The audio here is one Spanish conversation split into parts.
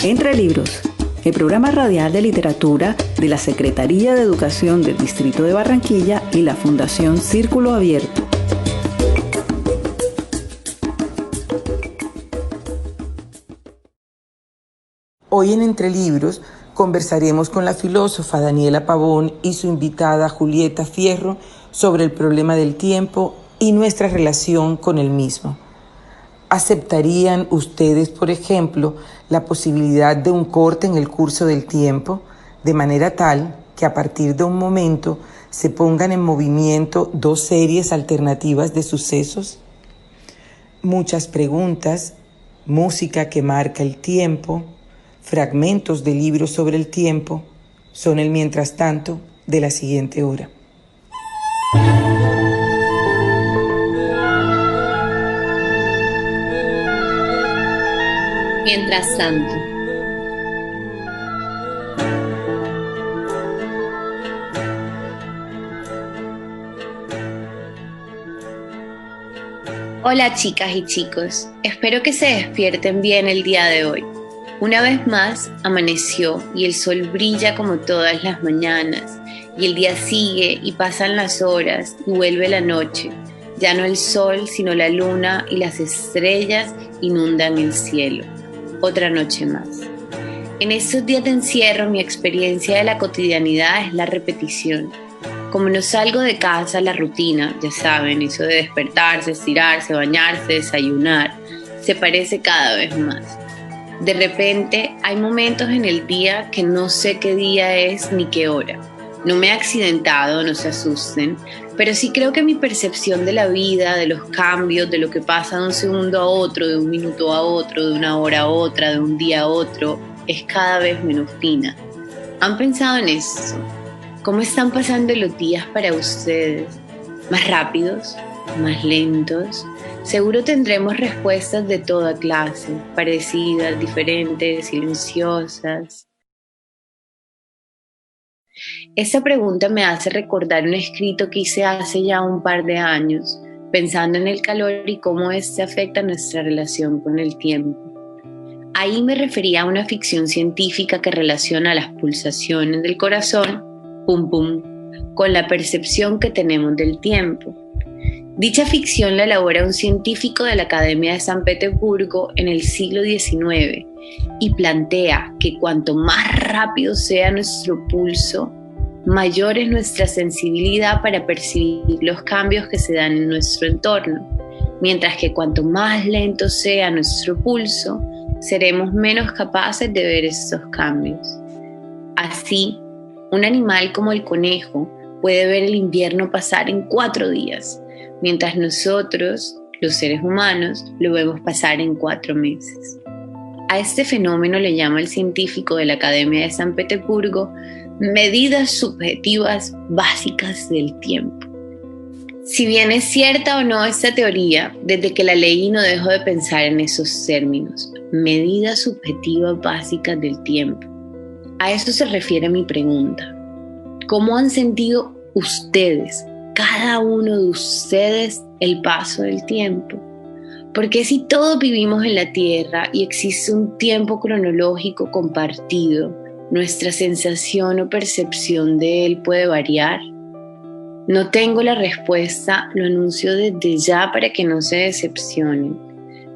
Entre Libros, el programa radial de literatura de la Secretaría de Educación del Distrito de Barranquilla y la Fundación Círculo Abierto. Hoy en Entre Libros conversaremos con la filósofa Daniela Pavón y su invitada Julieta Fierro sobre el problema del tiempo y nuestra relación con el mismo. ¿Aceptarían ustedes, por ejemplo, la posibilidad de un corte en el curso del tiempo, de manera tal que a partir de un momento se pongan en movimiento dos series alternativas de sucesos? Muchas preguntas, música que marca el tiempo, fragmentos de libros sobre el tiempo, son el mientras tanto de la siguiente hora. Mientras tanto. Hola chicas y chicos, espero que se despierten bien el día de hoy. Una vez más amaneció y el sol brilla como todas las mañanas, y el día sigue y pasan las horas y vuelve la noche. Ya no el sol, sino la luna y las estrellas inundan el cielo. Otra noche más. En estos días de encierro, mi experiencia de la cotidianidad es la repetición. Como no salgo de casa, la rutina, ya saben, eso de despertarse, estirarse, bañarse, desayunar, se parece cada vez más. De repente, hay momentos en el día que no sé qué día es ni qué hora. No me he accidentado, no se asusten, pero sí creo que mi percepción de la vida, de los cambios, de lo que pasa de un segundo a otro, de un minuto a otro, de una hora a otra, de un día a otro, es cada vez menos fina. ¿Han pensado en eso? ¿Cómo están pasando los días para ustedes? ¿Más rápidos? ¿Más lentos? Seguro tendremos respuestas de toda clase, parecidas, diferentes, silenciosas. Esta pregunta me hace recordar un escrito que hice hace ya un par de años, pensando en el calor y cómo este afecta nuestra relación con el tiempo. Ahí me refería a una ficción científica que relaciona las pulsaciones del corazón, pum pum, con la percepción que tenemos del tiempo. Dicha ficción la elabora un científico de la Academia de San Petersburgo en el siglo XIX y plantea que cuanto más rápido sea nuestro pulso, mayor es nuestra sensibilidad para percibir los cambios que se dan en nuestro entorno, mientras que cuanto más lento sea nuestro pulso, seremos menos capaces de ver estos cambios. Así, un animal como el conejo puede ver el invierno pasar en 4 días, mientras nosotros, los seres humanos, lo vemos pasar en 4 meses. A este fenómeno le llama el científico de la Academia de San Petersburgo medidas subjetivas básicas del tiempo. Si bien es cierta o no esta teoría, desde que la leí no dejo de pensar en esos términos, medidas subjetivas básicas del tiempo. A eso se refiere mi pregunta. ¿Cómo han sentido ustedes, cada uno de ustedes, el paso del tiempo? Porque si todos vivimos en la Tierra y existe un tiempo cronológico compartido, ¿nuestra sensación o percepción de él puede variar? No tengo la respuesta, lo anuncio desde ya para que no se decepcionen.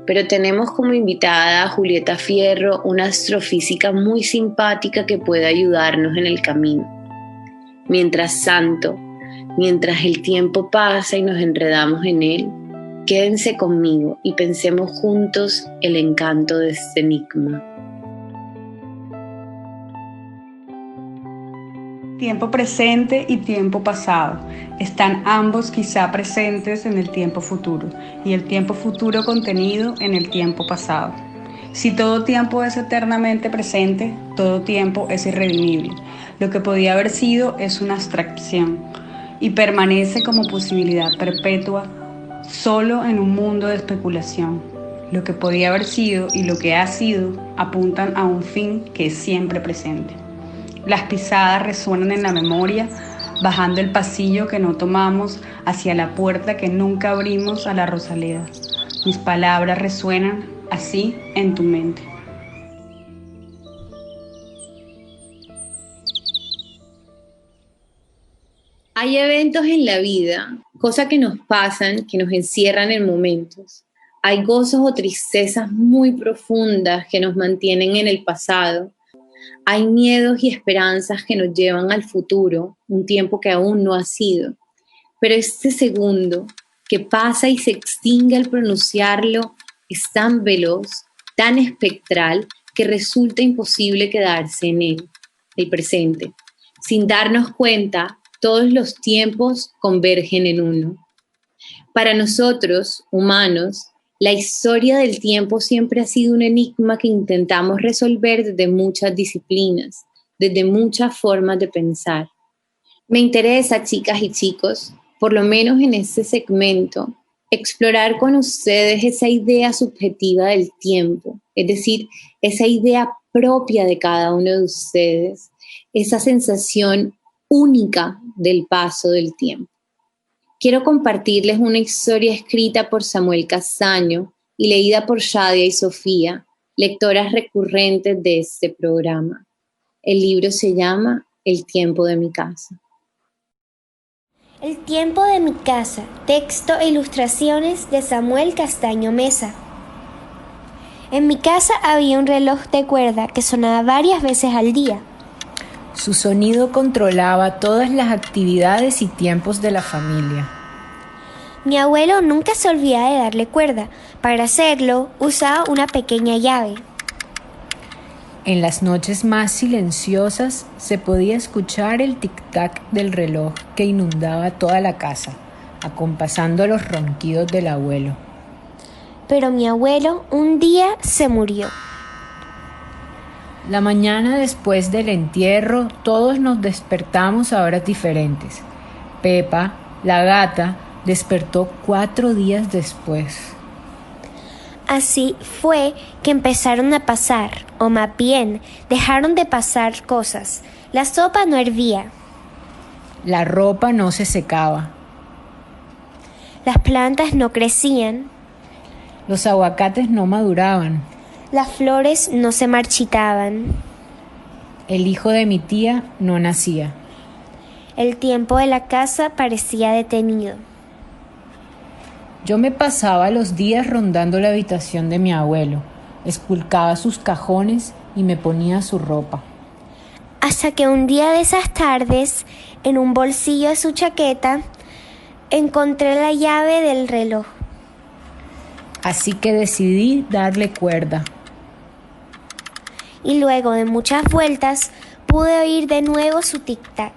Pero tenemos como invitada a Julieta Fierro, una astrofísica muy simpática que puede ayudarnos en el camino. Mientras tanto, mientras el tiempo pasa y nos enredamos en él, quédense conmigo y pensemos juntos el encanto de este enigma. Tiempo presente y tiempo pasado. Están ambos quizá presentes en el tiempo futuro y el tiempo futuro contenido en el tiempo pasado. Si todo tiempo es eternamente presente, todo tiempo es irredimible. Lo que podía haber sido es una abstracción y permanece como posibilidad perpetua solo en un mundo de especulación. Lo que podía haber sido y lo que ha sido apuntan a un fin que es siempre presente. Las pisadas resuenan en la memoria, bajando el pasillo que no tomamos hacia la puerta que nunca abrimos a la Rosaleda. Mis palabras resuenan así en tu mente. Hay eventos en la vida, cosas que nos pasan, que nos encierran en momentos. Hay gozos o tristezas muy profundas que nos mantienen en el pasado. Hay miedos y esperanzas que nos llevan al futuro, un tiempo que aún no ha sido. Pero este segundo que pasa y se extingue al pronunciarlo es tan veloz, tan espectral, que resulta imposible quedarse en él, el presente. Sin darnos cuenta, todos los tiempos convergen en uno. Para nosotros, humanos, la historia del tiempo siempre ha sido un enigma que intentamos resolver desde muchas disciplinas, desde muchas formas de pensar. Me interesa, chicas y chicos, por lo menos en este segmento, explorar con ustedes esa idea subjetiva del tiempo, es decir, esa idea propia de cada uno de ustedes, esa sensación única del paso del tiempo. Quiero compartirles una historia escrita por Samuel Castaño y leída por Shadia y Sofía, lectoras recurrentes de este programa. El libro se llama El tiempo de mi casa. El tiempo de mi casa, texto e ilustraciones de Samuel Castaño Mesa. En mi casa había un reloj de cuerda que sonaba varias veces al día. Su sonido controlaba todas las actividades y tiempos de la familia. Mi abuelo nunca se olvidaba de darle cuerda. Para hacerlo, usaba una pequeña llave. En las noches más silenciosas se podía escuchar el tic-tac del reloj que inundaba toda la casa, acompasando los ronquidos del abuelo. Pero mi abuelo un día se murió. La mañana después del entierro, todos nos despertamos a horas diferentes. Pepa, la gata, despertó 4 días después. Así fue que empezaron a pasar, o más bien, dejaron de pasar cosas. La sopa no hervía. La ropa no se secaba. Las plantas no crecían. Los aguacates no maduraban. Las flores no se marchitaban. El hijo de mi tía no nacía. El tiempo de la casa parecía detenido. Yo me pasaba los días rondando la habitación de mi abuelo, esculcaba sus cajones y me ponía su ropa. Hasta que un día de esas tardes, en un bolsillo de su chaqueta, encontré la llave del reloj. Así que decidí darle cuerda. Y luego de muchas vueltas, pude oír de nuevo su tic-tac.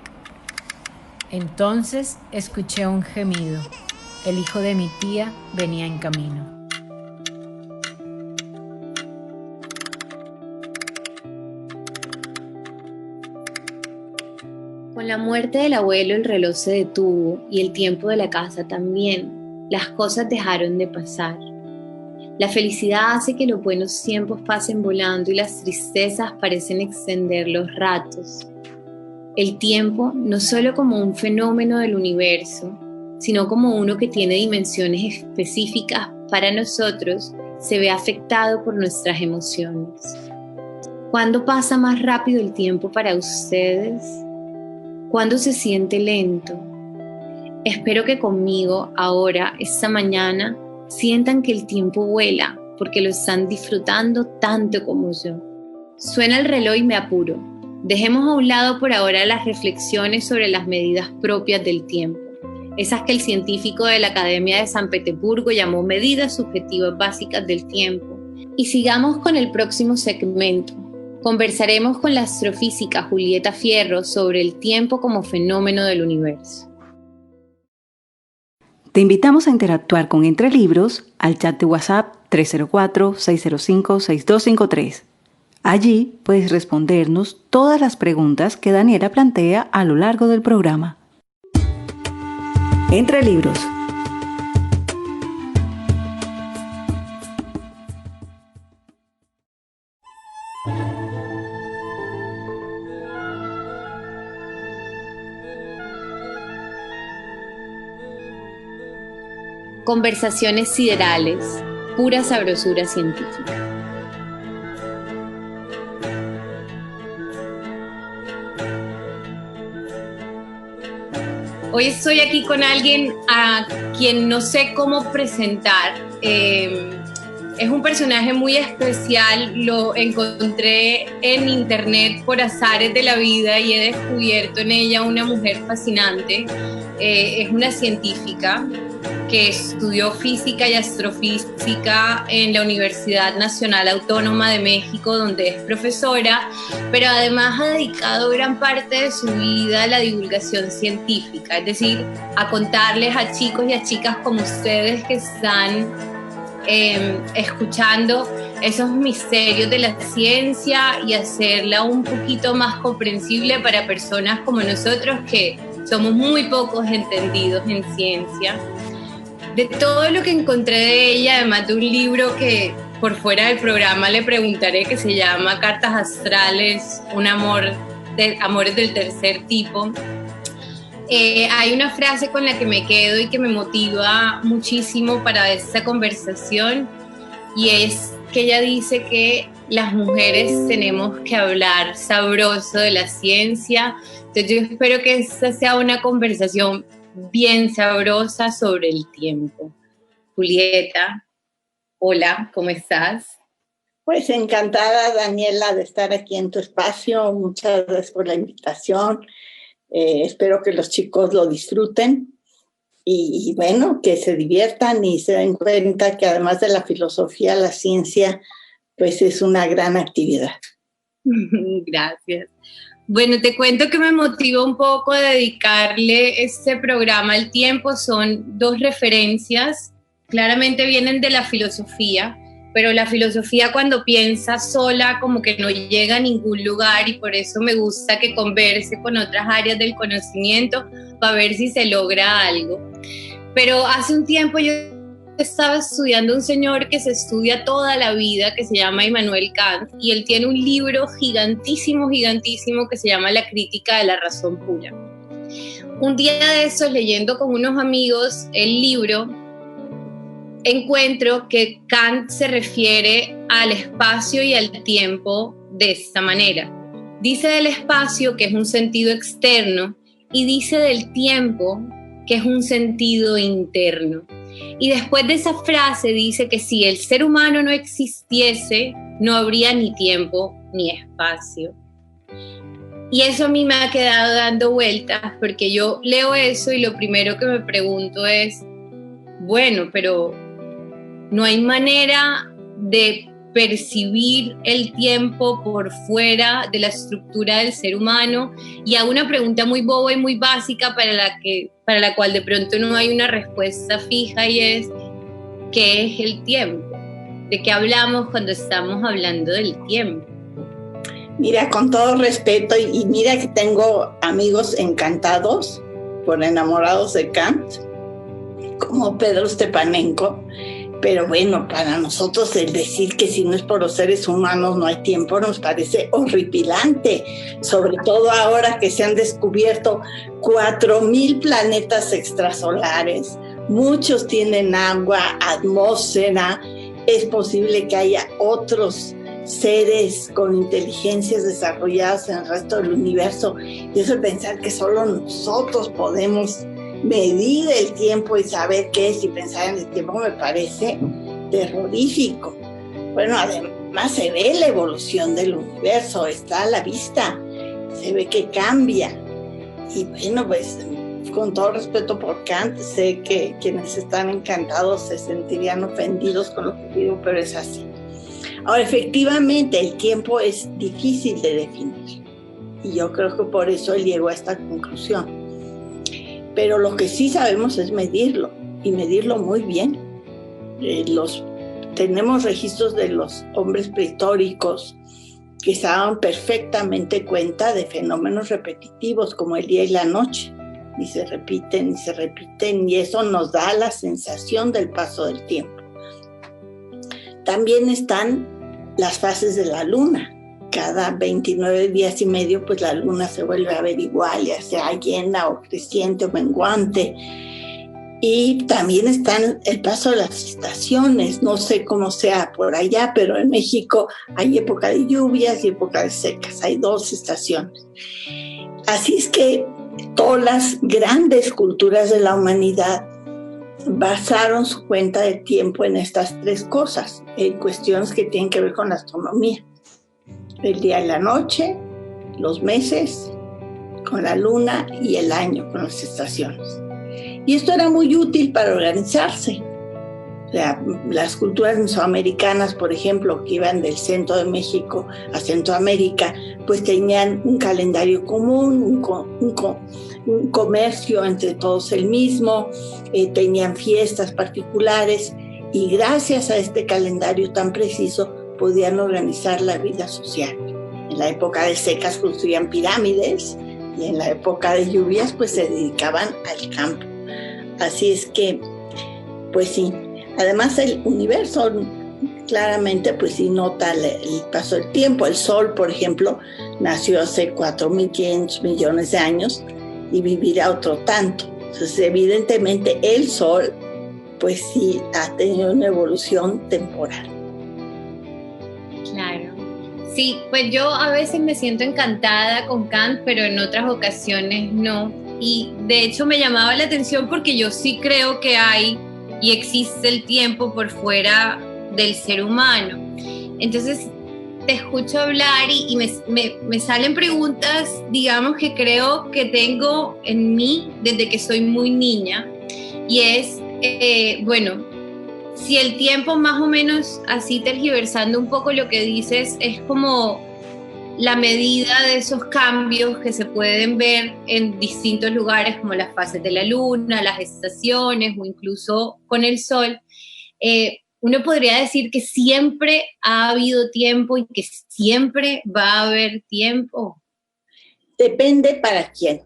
Entonces escuché un gemido. El hijo de mi tía venía en camino. Con la muerte del abuelo el reloj se detuvo y el tiempo de la casa también. Las cosas dejaron de pasar. La felicidad hace que los buenos tiempos pasen volando y las tristezas parecen extender los ratos. El tiempo, no solo como un fenómeno del universo, sino como uno que tiene dimensiones específicas para nosotros, se ve afectado por nuestras emociones. ¿Cuándo pasa más rápido el tiempo para ustedes? ¿Cuándo se siente lento? Espero que conmigo, ahora, esta mañana, sientan que el tiempo vuela, porque lo están disfrutando tanto como yo. Suena el reloj y me apuro. Dejemos a un lado por ahora las reflexiones sobre las medidas propias del tiempo, esas que el científico de la Academia de San Petersburgo llamó medidas subjetivas básicas del tiempo. Y sigamos con el próximo segmento. Conversaremos con la astrofísica Julieta Fierro sobre el tiempo como fenómeno del universo. Te invitamos a interactuar con Entre Libros al chat de WhatsApp 304-605-6253. Allí puedes respondernos todas las preguntas que Daniela plantea a lo largo del programa. Entre Libros. Conversaciones siderales, pura sabrosura científica. Hoy estoy aquí con alguien a quien no sé cómo presentar. Es un personaje muy especial, lo encontré en internet por azares de la vida y he descubierto en ella una mujer fascinante. Es una científica que estudió física y astrofísica en la Universidad Nacional Autónoma de México, donde es profesora, pero además ha dedicado gran parte de su vida a la divulgación científica, es decir, a contarles a chicos y a chicas como ustedes que están escuchando esos misterios de la ciencia y hacerla un poquito más comprensible para personas como nosotros que somos muy pocos entendidos en ciencia. De todo lo que encontré de ella, además de un libro que por fuera del programa le preguntaré, que se llama Cartas Astrales, amores del tercer tipo, hay una frase con la que me quedo y que me motiva muchísimo para esta conversación, y es que ella dice que las mujeres tenemos que hablar sabroso de la ciencia. Entonces yo espero que esta sea una conversación bien sabrosa sobre el tiempo. Julieta, hola, ¿cómo estás? Pues encantada, Daniela, de estar aquí en tu espacio. Muchas gracias por la invitación. Espero que los chicos lo disfruten y bueno, que se diviertan y se den cuenta que además de la filosofía, la ciencia, pues es una gran actividad. Gracias. Bueno, te cuento que me motivó un poco a dedicarle este programa al tiempo. Son dos referencias, claramente vienen de la filosofía, pero la filosofía cuando piensa sola como que no llega a ningún lugar, y por eso me gusta que converse con otras áreas del conocimiento para ver si se logra algo. Pero hace un tiempo yo estaba estudiando un señor que se estudia toda la vida, que se llama Immanuel Kant, y él tiene un libro gigantísimo que se llama La crítica de la razón pura. Un día de esos, leyendo con unos amigos el libro, encuentro que Kant se refiere al espacio y al tiempo de esta manera. Dice del espacio que es un sentido externo y dice del tiempo que es un sentido interno. Y después de esa frase dice que si el ser humano no existiese, no habría ni tiempo ni espacio. Y eso a mí me ha quedado dando vueltas, porque yo leo eso y lo primero que me pregunto es, bueno, pero no hay manera de percibir el tiempo por fuera de la estructura del ser humano. Y hago una pregunta muy boba y muy básica para la cual de pronto no hay una respuesta fija, y es, ¿qué es el tiempo? ¿De qué hablamos cuando estamos hablando del tiempo? Mira, con todo respeto, y mira que tengo amigos encantados por enamorados de Kant, como Pedro Stepanenko, pero bueno, para nosotros el decir que si no es por los seres humanos no hay tiempo nos parece horripilante, sobre todo ahora que se han descubierto 4,000 planetas extrasolares, muchos tienen agua, atmósfera, es posible que haya otros seres con inteligencias desarrolladas en el resto del universo, y eso de pensar que solo nosotros podemos medir el tiempo y saber qué es y pensar en el tiempo me parece terrorífico. Bueno, además se ve la evolución del universo, está a la vista, se ve que cambia. Y bueno, pues con todo respeto por Kant, sé que quienes están encantados se sentirían ofendidos con lo que digo, pero es así. Ahora, efectivamente, el tiempo es difícil de definir y yo creo que por eso él llegó a esta conclusión. Pero lo que sí sabemos es medirlo, y medirlo muy bien. Tenemos registros de los hombres prehistóricos que se daban perfectamente cuenta de fenómenos repetitivos como el día y la noche, y se repiten, y eso nos da la sensación del paso del tiempo. También están las fases de la luna. Cada 29 días y medio, pues la luna se vuelve a ver igual, ya sea llena o creciente o menguante. Y también están el paso de las estaciones. No sé cómo sea por allá, pero en México hay época de lluvias y época de secas. Hay 2 estaciones. Así es que todas las grandes culturas de la humanidad basaron su cuenta de tiempo en estas tres cosas, en cuestiones que tienen que ver con la astronomía. El día y la noche, los meses, con la luna y el año, con las estaciones. Y esto era muy útil para organizarse. O sea, las culturas mesoamericanas, por ejemplo, que iban del centro de México a Centroamérica, pues tenían un calendario común, un comercio entre todos el mismo, tenían fiestas particulares y gracias a este calendario tan preciso podían organizar la vida social. En la época de secas construían pirámides y en la época de lluvias pues se dedicaban al campo. Así es que, pues sí, además el universo claramente pues sí nota el paso del tiempo. El Sol, por ejemplo, nació hace 4.500 millones de años y vivirá otro tanto. Entonces, evidentemente, el Sol pues sí ha tenido una evolución temporal. Claro. Sí, pues yo a veces me siento encantada con Kant, pero en otras ocasiones no. Y de hecho me llamaba la atención porque yo sí creo que hay y existe el tiempo por fuera del ser humano. Entonces te escucho hablar y me salen preguntas, digamos, que creo que tengo en mí desde que soy muy niña. Y es, bueno, si el tiempo más o menos, así tergiversando un poco lo que dices, es como la medida de esos cambios que se pueden ver en distintos lugares, como las fases de la luna, las estaciones o incluso con el sol, uno podría decir que siempre ha habido tiempo y que siempre va a haber tiempo. Depende para quién.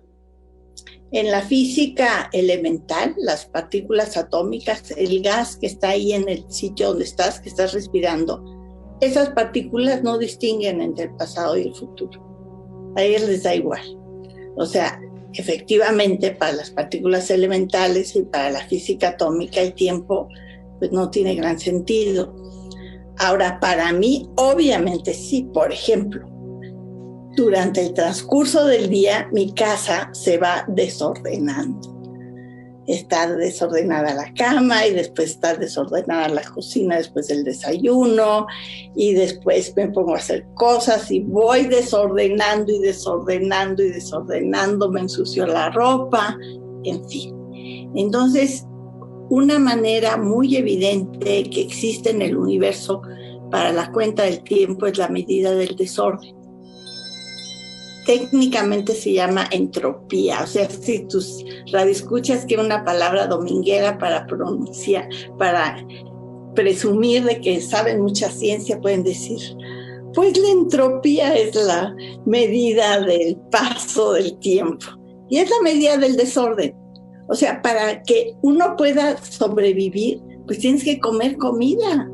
En la física elemental, las partículas atómicas, el gas que está ahí en el sitio donde estás, que estás respirando, esas partículas no distinguen entre el pasado y el futuro. A ellas les da igual. O sea, efectivamente, para las partículas elementales y para la física atómica, el tiempo pues, no tiene gran sentido. Ahora, para mí, obviamente sí. Por ejemplo, durante el transcurso del día, mi casa se va desordenando. Está desordenada la cama y después está desordenada la cocina después del desayuno y después me pongo a hacer cosas y voy desordenando y desordenando y desordenando, me ensucio la ropa, en fin. Entonces, una manera muy evidente que existe en el universo para la cuenta del tiempo es la medida del desorden. Técnicamente se llama entropía, o sea, si tus radioescuchas quieren una palabra dominguera para pronunciar, para presumir de que saben mucha ciencia, pueden decir, pues la entropía es la medida del paso del tiempo y es la medida del desorden. O sea, para que uno pueda sobrevivir, pues tienes que comer comida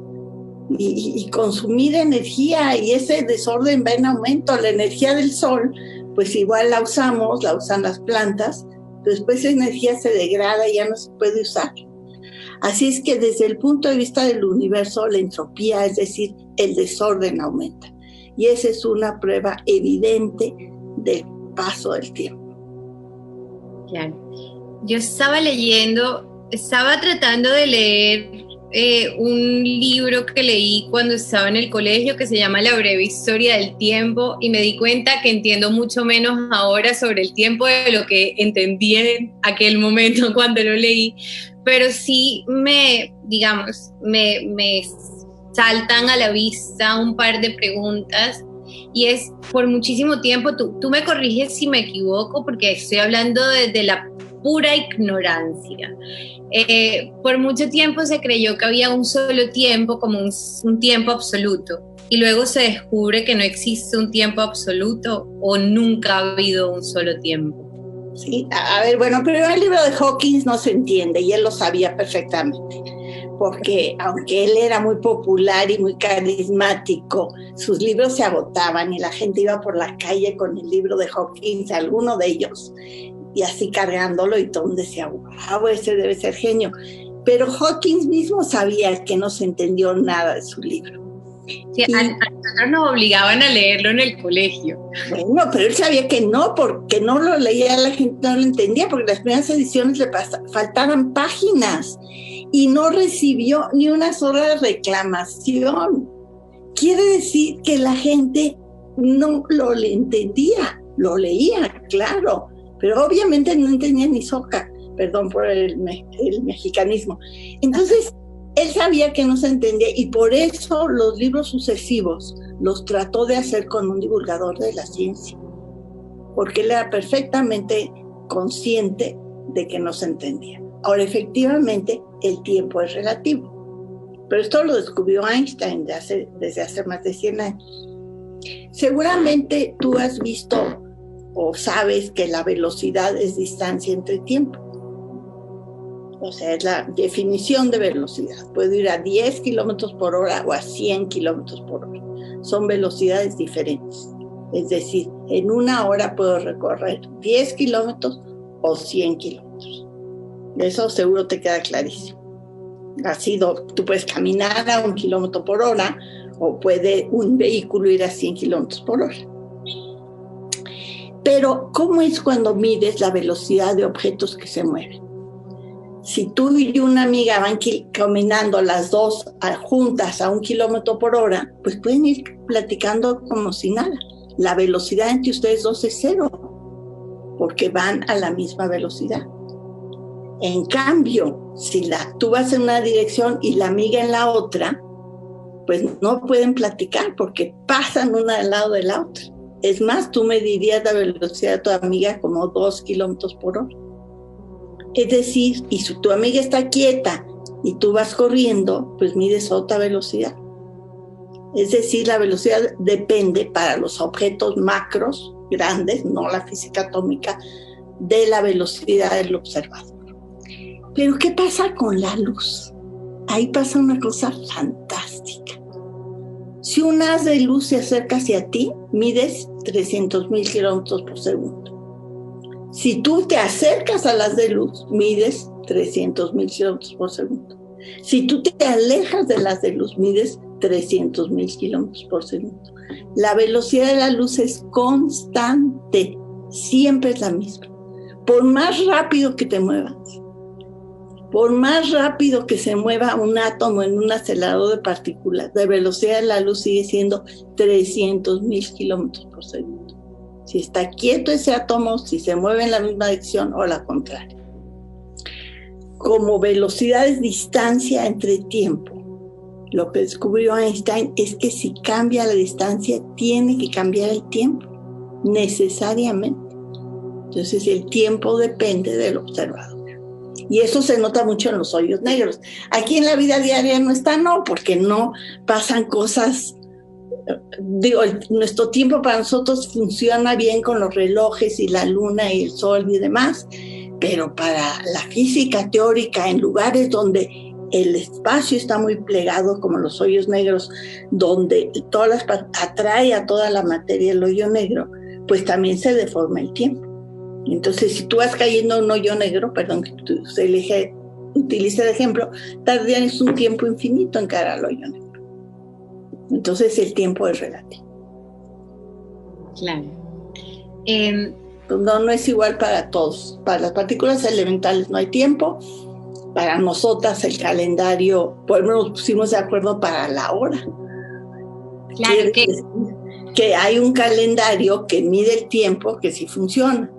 y consumir energía, y ese desorden va en aumento. La energía del sol, pues igual la usamos, la usan las plantas, pero después esa energía se degrada y ya no se puede usar. Así es que desde el punto de vista del universo, la entropía, es decir, el desorden aumenta. Y esa es una prueba evidente del paso del tiempo. Claro. Yo estaba tratando de leer un libro que leí cuando estaba en el colegio que se llama La breve historia del tiempo, y me di cuenta que entiendo mucho menos ahora sobre el tiempo de lo que entendí en aquel momento cuando lo leí, pero sí me saltan a la vista un par de preguntas, y es, por muchísimo tiempo, tú me corriges si me equivoco porque estoy hablando desde la pura ignorancia. Por mucho tiempo se creyó que había un solo tiempo, como un tiempo absoluto, y luego se descubre que no existe un tiempo absoluto o nunca ha habido un solo tiempo. Sí, a ver, bueno, pero el libro de Hawkins no se entiende y él lo sabía perfectamente, porque aunque él era muy popular y muy carismático, sus libros se agotaban y la gente iba por la calle con el libro de Hawkins, alguno de ellos, y así cargándolo, y todo el mundo decía, wow, ese debe ser genio. Pero Hawkins mismo sabía que no se entendió nada de su libro. Sí, a nosotros nos obligaban a leerlo en el colegio. Bueno, pero él sabía que no, porque no lo leía, la gente no lo entendía, porque las primeras ediciones le faltaban páginas y no recibió ni una sola reclamación. Quiere decir que la gente no lo entendía, lo leía, claro, pero obviamente no entendía ni soca, perdón por el mexicanismo. Entonces, él sabía que no se entendía y por eso los libros sucesivos los trató de hacer con un divulgador de la ciencia, porque él era perfectamente consciente de que no se entendía. Ahora, efectivamente, el tiempo es relativo, pero esto lo descubrió Einstein desde hace más de 100 años. Seguramente tú has visto o sabes que la velocidad es distancia entre tiempo. O sea, es la definición de velocidad. Puedo ir a 10 kilómetros por hora o a 100 kilómetros por hora. Son velocidades diferentes. Es decir, en una hora puedo recorrer 10 kilómetros o 100 kilómetros. Eso seguro te queda clarísimo. Tú puedes caminar a 1 kilómetro por hora o puede un vehículo ir a 100 kilómetros por hora. Pero, ¿cómo es cuando mides la velocidad de objetos que se mueven? Si tú y una amiga van caminando las dos juntas a 1 kilómetro por hora, pues pueden ir platicando como si nada. La velocidad entre ustedes dos es 0, porque van a la misma velocidad. En cambio, si tú vas en una dirección y la amiga en la otra, pues no pueden platicar porque pasan una al lado de la otra. Es más, tú medirías la velocidad de tu amiga como 2 kilómetros por hora. Es decir, y si tu amiga está quieta y tú vas corriendo, pues mides otra velocidad. Es decir, la velocidad depende para los objetos macros, grandes, no la física atómica, de la velocidad del observador. Pero ¿qué pasa con la luz? Ahí pasa una cosa fantástica. Si un haz de luz se acerca hacia ti, mides 300,000 kilómetros por segundo. Si tú te acercas al haz de luz, mides 300,000 kilómetros por segundo. Si tú te alejas del haz de luz, mides 300,000 kilómetros por segundo. La velocidad de la luz es constante, siempre es la misma. Por más rápido que te muevas, por más rápido que se mueva un átomo en un acelerador de partículas, la velocidad de la luz sigue siendo 300,000 kilómetros por segundo. Si está quieto ese átomo, si se mueve en la misma dirección o la contraria. Como velocidad es distancia entre tiempo. Lo que descubrió Einstein es que si cambia la distancia, tiene que cambiar el tiempo, necesariamente. Entonces el tiempo depende del observador. Y eso se nota mucho en los hoyos negros. Aquí en la vida diaria no está, no, porque no pasan cosas. Nuestro tiempo para nosotros funciona bien con los relojes y la luna y el sol y demás, pero para la física teórica, en lugares donde el espacio está muy plegado, como los hoyos negros, donde atrae a toda la materia el hoyo negro, pues también se deforma el tiempo. Entonces, si tú vas cayendo en un hoyo negro, perdón que utilice de ejemplo, tardarías un tiempo infinito en caer al hoyo negro. Entonces el tiempo es relativo. Claro. No es igual para todos. Para las partículas elementales no hay tiempo. Para nosotras el calendario, por lo menos nos pusimos de acuerdo para la hora. Claro que hay un calendario que mide el tiempo, que sí funciona,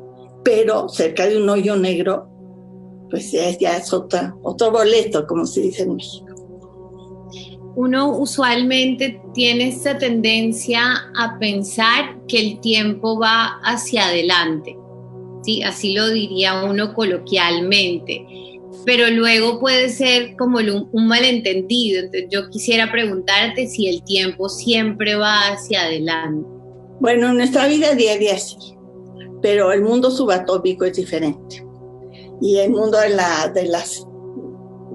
pero cerca de un hoyo negro, pues ya es otro boleto, como se dice en México. Uno usualmente tiene esta tendencia a pensar que el tiempo va hacia adelante, ¿sí? Así lo diría uno coloquialmente, pero luego puede ser como un malentendido. Entonces yo quisiera preguntarte si el tiempo siempre va hacia adelante. Bueno, en nuestra vida diaria sí, pero el mundo subatómico es diferente. Y el mundo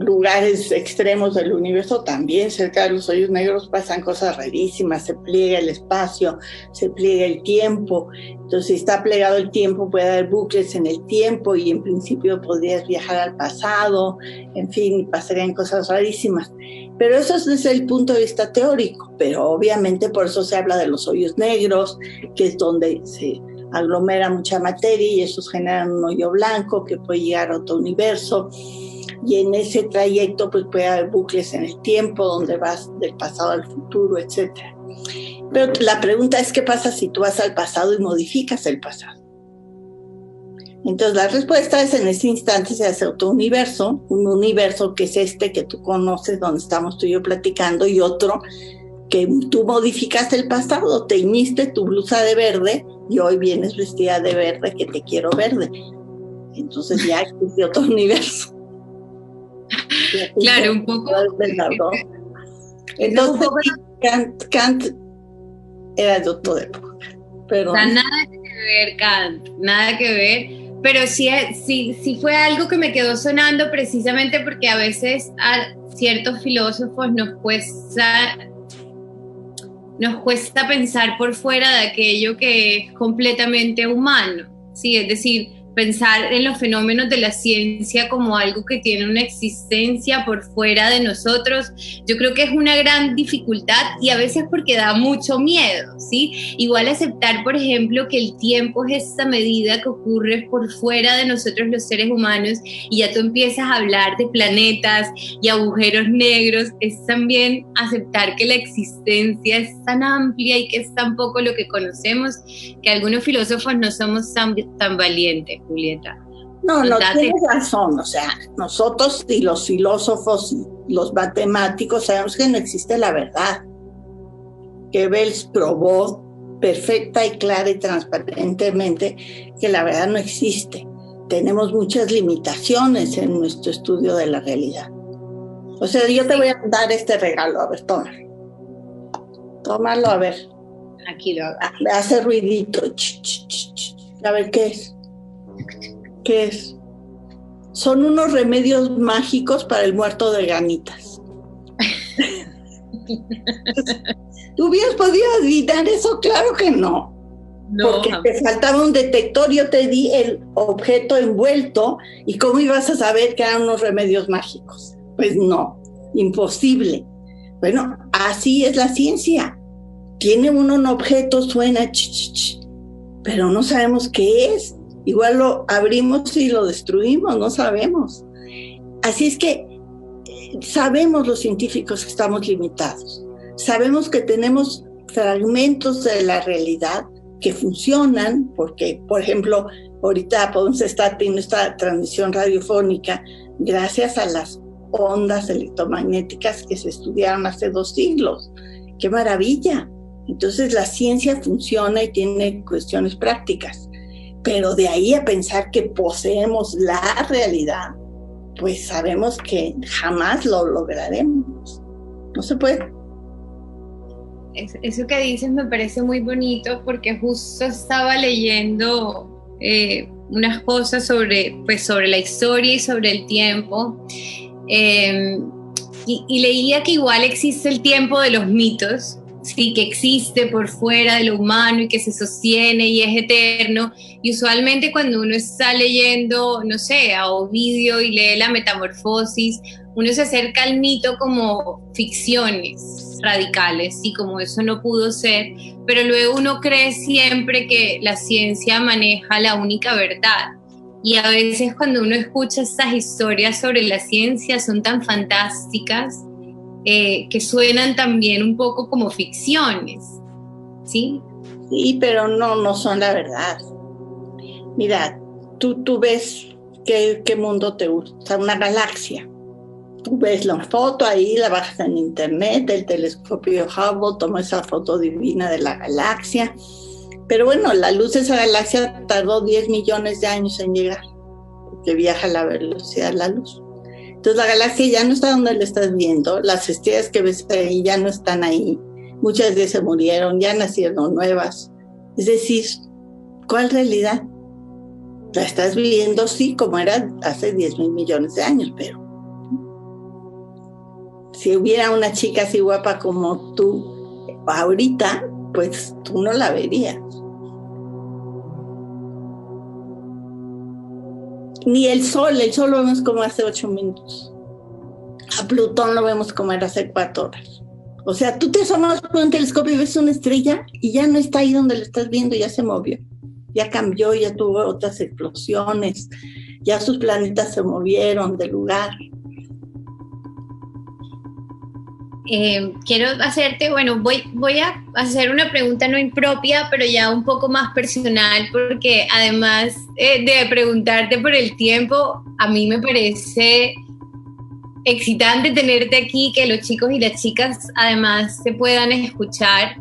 lugares extremos del universo, también cerca de los hoyos negros pasan cosas rarísimas, se pliega el espacio, se pliega el tiempo. Entonces, si está plegado el tiempo, puede haber bucles en el tiempo y en principio podrías viajar al pasado, en fin, pasarían cosas rarísimas. Pero eso es desde el punto de vista teórico, pero obviamente por eso se habla de los hoyos negros, que es donde se aglomera mucha materia y esos generan un hoyo blanco que puede llegar a otro universo. Y en ese trayecto pues puede haber bucles en el tiempo donde vas del pasado al futuro, etc. Pero la pregunta es, ¿qué pasa si tú vas al pasado y modificas el pasado? Entonces la respuesta es, en ese instante se hace otro universo, un universo que es este que tú conoces, donde estamos tú y yo platicando, y otro que tú modificaste el pasado, teñiste tu blusa de verde y hoy vienes vestida de verde, que te quiero verde. Entonces ya existe otro universo. Claro, un poco. Entonces, Kant era de otra época. Pero... O sea, nada que ver, Kant, nada que ver. Pero sí fue algo que me quedó sonando precisamente porque a veces a ciertos filósofos nos cuesta pensar por fuera de aquello que es completamente humano, ¿sí? Es decir, pensar en los fenómenos de la ciencia como algo que tiene una existencia por fuera de nosotros, yo creo que es una gran dificultad y a veces porque da mucho miedo, ¿sí? Igual aceptar, por ejemplo, que el tiempo es esa medida que ocurre por fuera de nosotros los seres humanos y ya tú empiezas a hablar de planetas y agujeros negros, es también aceptar que la existencia es tan amplia y que es tan poco lo que conocemos que algunos filósofos no somos tan valientes. Julieta. No, tienes razón, o sea, nosotros y los filósofos y los matemáticos sabemos que no existe la verdad. Goebbels probó perfecta y clara y transparentemente que la verdad no existe. Tenemos muchas limitaciones en nuestro estudio de la realidad. O sea, yo te voy a dar este regalo, a ver, tómalo, a ver. Aquí lo hago. Hace ruidito, a ver qué es. ¿Qué es? Son unos remedios mágicos para el muerto de ganitas. ¿Tú hubieras podido adivinar eso? Claro que no. Porque te faltaba un detector, yo te di el objeto envuelto y ¿cómo ibas a saber que eran unos remedios mágicos? Pues no, imposible. Bueno, así es la ciencia. Tiene uno un objeto, suena, pero no sabemos qué es. Igual lo abrimos y lo destruimos, no sabemos. Así es que sabemos los científicos que estamos limitados. Sabemos que tenemos fragmentos de la realidad que funcionan, porque, por ejemplo, ahorita podemos estar teniendo esta transmisión radiofónica gracias a las ondas electromagnéticas que se estudiaron hace 2 siglos. ¡Qué maravilla! Entonces la ciencia funciona y tiene cuestiones prácticas. Pero de ahí a pensar que poseemos la realidad, pues sabemos que jamás lo lograremos. No se puede. Eso que dices me parece muy bonito porque justo estaba leyendo unas cosas sobre la historia y sobre el tiempo. Y leía que igual existe el tiempo de los mitos, sí, que existe por fuera de lo humano y que se sostiene y es eterno. Y usualmente cuando uno está leyendo, no sé, a Ovidio y lee la Metamorfosis, uno se acerca al mito como ficciones radicales, y como eso no pudo ser, pero luego uno cree siempre que la ciencia maneja la única verdad. Y a veces cuando uno escucha estas historias sobre la ciencia son tan fantásticas que suenan también un poco como ficciones, ¿sí? Sí, pero no son la verdad. Mira, tú ves qué mundo te gusta, una galaxia. Tú ves la foto ahí, la bajas en internet, el telescopio Hubble toma esa foto divina de la galaxia. Pero bueno, la luz de esa galaxia tardó 10 millones de años en llegar, porque viaja a la velocidad de la luz. Entonces la galaxia ya no está donde la estás viendo, las estrellas que ves ahí ya no están ahí, muchas de ellas se murieron, ya nacieron nuevas. Es decir, ¿cuál realidad? La estás viviendo, sí, como era hace 10 mil millones de años, pero Si hubiera una chica así guapa como tú ahorita, pues tú no la verías. Ni el sol lo vemos como hace 8 minutos. A Plutón lo vemos como era hace 4 horas. O sea, tú te asomas por un telescopio y ves una estrella y ya no está ahí donde la estás viendo, ya se movió, ya cambió, ya tuvo otras explosiones, ya sus planetas se movieron de lugar. Quiero hacerte, voy a hacer una pregunta no impropia, pero ya un poco más personal, porque además de preguntarte por el tiempo, a mí me parece excitante tenerte aquí, que los chicos y las chicas además se puedan escuchar.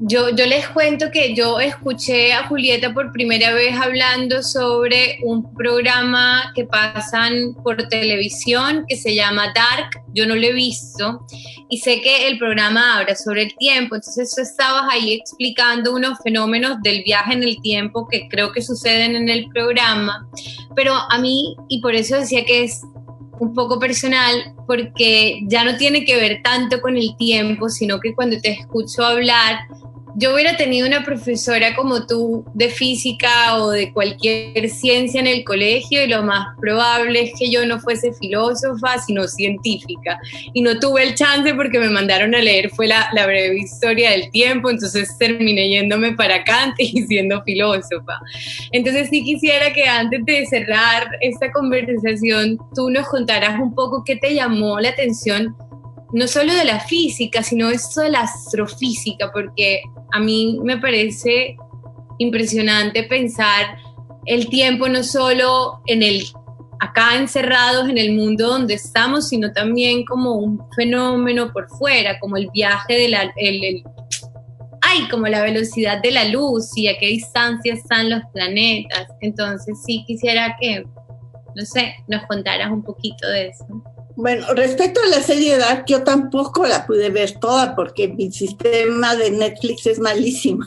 Yo les cuento que yo escuché a Julieta por primera vez hablando sobre un programa que pasan por televisión que se llama Dark. Yo no lo he visto y sé que el programa habla sobre el tiempo, entonces tú estabas ahí explicando unos fenómenos del viaje en el tiempo que creo que suceden en el programa, pero a mí, y por eso decía que es un poco personal, porque ya no tiene que ver tanto con el tiempo, sino que cuando te escucho hablar, yo hubiera tenido una profesora como tú de física o de cualquier ciencia en el colegio y lo más probable es que yo no fuese filósofa, sino científica. Y no tuve el chance porque me mandaron a leer, fue la breve historia del tiempo, entonces terminé yéndome para Kant y siendo filósofa. Entonces sí quisiera que antes de cerrar esta conversación tú nos contaras un poco qué te llamó la atención, no solo de la física, sino esto de la astrofísica, porque a mí me parece impresionante pensar el tiempo no solo acá encerrados en el mundo donde estamos, sino también como un fenómeno por fuera, como el viaje de como la velocidad de la luz y a qué distancia están los planetas. Entonces sí quisiera que, no sé, nos contaras un poquito de eso. Bueno, respecto a la serie Dark, yo tampoco la pude ver toda porque mi sistema de Netflix es malísimo.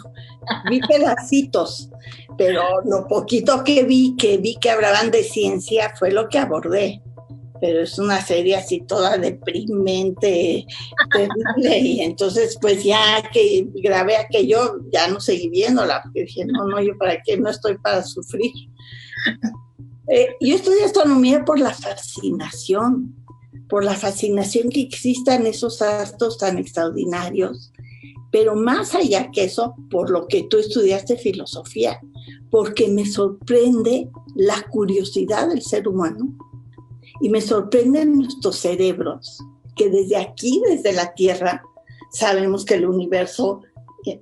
Vi pedacitos, pero lo poquito que vi que hablaban de ciencia fue lo que abordé. Pero es una serie así toda deprimente, terrible, y entonces pues ya que grabé aquello, ya no seguí viéndola, porque dije, no, yo para qué, no estoy para sufrir. Yo estudié astronomía por la fascinación que existan esos astros tan extraordinarios, pero más allá que eso, por lo que tú estudiaste filosofía, porque me sorprende la curiosidad del ser humano y me sorprenden nuestros cerebros, que desde aquí, desde la Tierra, sabemos que el universo